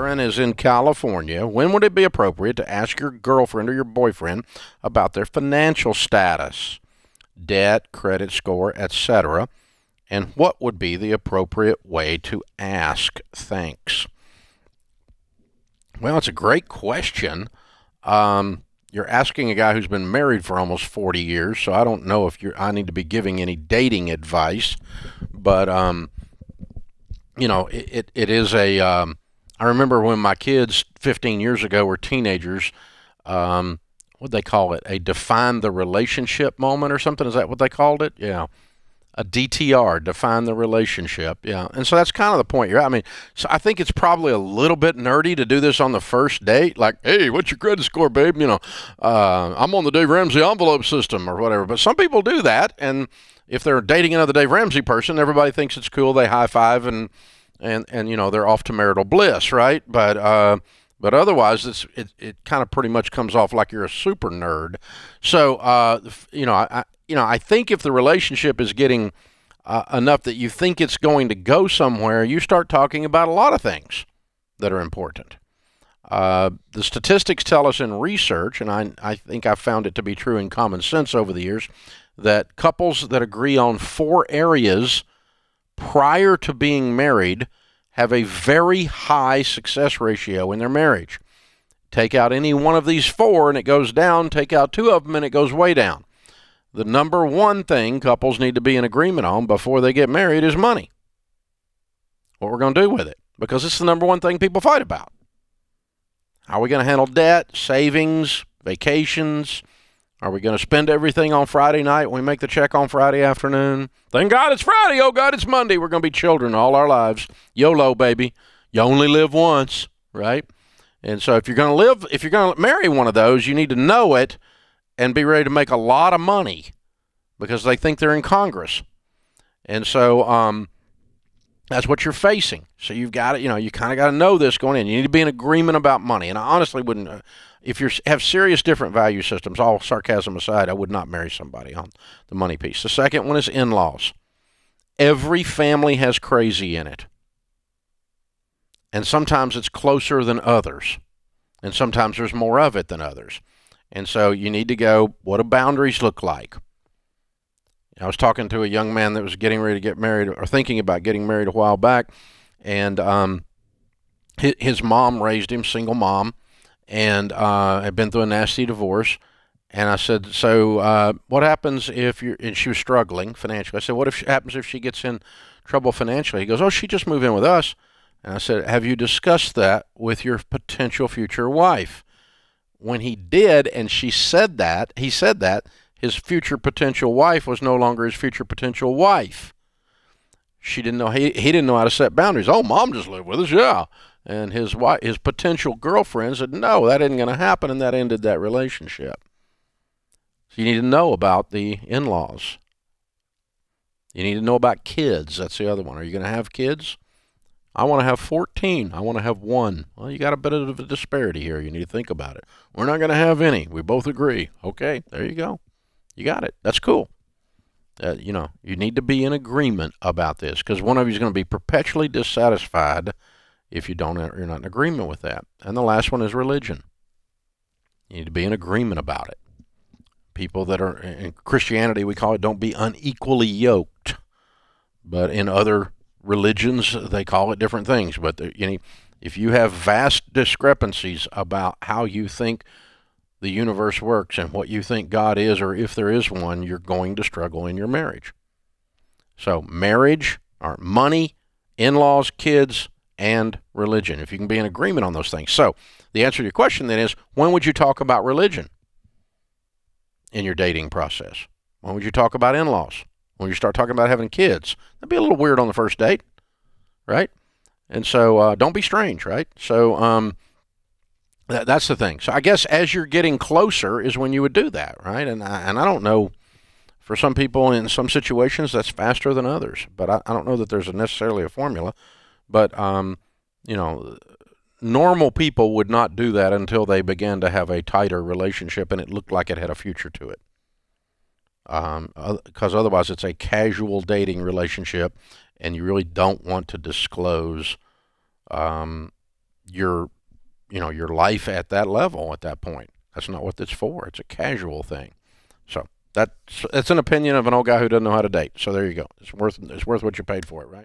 Aaron is in California. When would it be appropriate to ask your girlfriend or your boyfriend about their financial status, debt, credit score, etc.? And what would be the appropriate way to ask? Thanks. Well, it's a great question. You're asking a guy who's been married for almost 40 years, so I don't know if I need to be giving any dating advice, but it is a. I remember when my kids 15 years ago were teenagers. What they call it? A define the relationship moment or something? Is that what they called it? Yeah. A DTR, define the relationship. Yeah. And so that's kind of the point you're at. I mean, so I think it's probably a little bit nerdy to do this on the first date. Like, hey, what's your credit score, babe? I'm on the Dave Ramsey envelope system or whatever. But some people do that. And if they're dating another Dave Ramsey person, everybody thinks it's cool. They high five and they're off to marital bliss, right? But otherwise, it kind of pretty much comes off like you're a super nerd. So, I think if the relationship is getting enough that you think it's going to go somewhere, you start talking about a lot of things that are important. The statistics tell us in research, and I think I've found it to be true in common sense over the years, that couples that agree on 4 areas prior to being married have a very high success ratio in their marriage. Take out any one of these 4 and it goes down. Take out 2 of them and it goes way down. The number one thing couples need to be in agreement on before they get married is money. What we're going to do with it. Because it's the number one thing people fight about. How are we going to handle debt, savings, vacations? Are we going to spend everything on Friday night when we make the check on Friday afternoon? Thank God it's Friday. Oh, God, it's Monday. We're going to be children all our lives. YOLO, baby. You only live once, right? And so if you're going to marry one of those, you need to know it and be ready to make a lot of money because they think they're in Congress. And so that's what you're facing. So you've got to, you kind of got to know this going in. You need to be in agreement about money. And I honestly wouldn't, if you have serious different value systems, all sarcasm aside, I would not marry somebody on the money piece. The second one is in-laws. Every family has crazy in it. And sometimes it's closer than others. And sometimes there's more of it than others. And so you need to go, what do boundaries look like? I was talking to a young man that was getting ready to get married or thinking about getting married a while back. And his mom raised him, single mom, and had been through a nasty divorce. And I said, so what happens if and she was struggling financially. I said, what happens if she gets in trouble financially? He goes, oh, she just moved in with us. And I said, have you discussed that with your potential future wife? When he did, and he said that, his future potential wife was no longer his future potential wife. She didn't know, he didn't know how to set boundaries. Oh, mom just lived with us, yeah. And his potential girlfriend said, no, that isn't going to happen, and that ended that relationship. So you need to know about the in-laws. You need to know about kids. That's the other one. Are you going to have kids? I want to have 14. I want to have 1. Well, you got a bit of a disparity here. You need to think about it. We're not going to have any. We both agree. Okay, there you go. You got it. That's cool. You need to be in agreement about this because one of you is going to be perpetually dissatisfied if you're not in agreement with that. And the last one is religion. You need to be in agreement about it. People that are in Christianity, we call it don't be unequally yoked. But in other religions, they call it different things. But if you have vast discrepancies about how you think the universe works and what you think God is, or if there is one, you're going to struggle in your marriage. So marriage, or money, in-laws, kids, and religion. If you can be in agreement on those things. So the answer to your question then is, when would you talk about religion in your dating process? When would you talk about in-laws? When you start talking about having kids? That'd be a little weird on the first date, right? And so don't be strange, right? So that's the thing. So I guess as you're getting closer is when you would do that, right? And I don't know, for some people in some situations that's faster than others, but I don't know that there's necessarily a formula. But normal people would not do that until they began to have a tighter relationship and it looked like it had a future to it. Because otherwise it's a casual dating relationship and you really don't want to disclose your your life at that level at that point. That's not what it's for. It's a casual thing. So that's an opinion of an old guy who doesn't know how to date. So there you go. It's worth what you paid for it, right?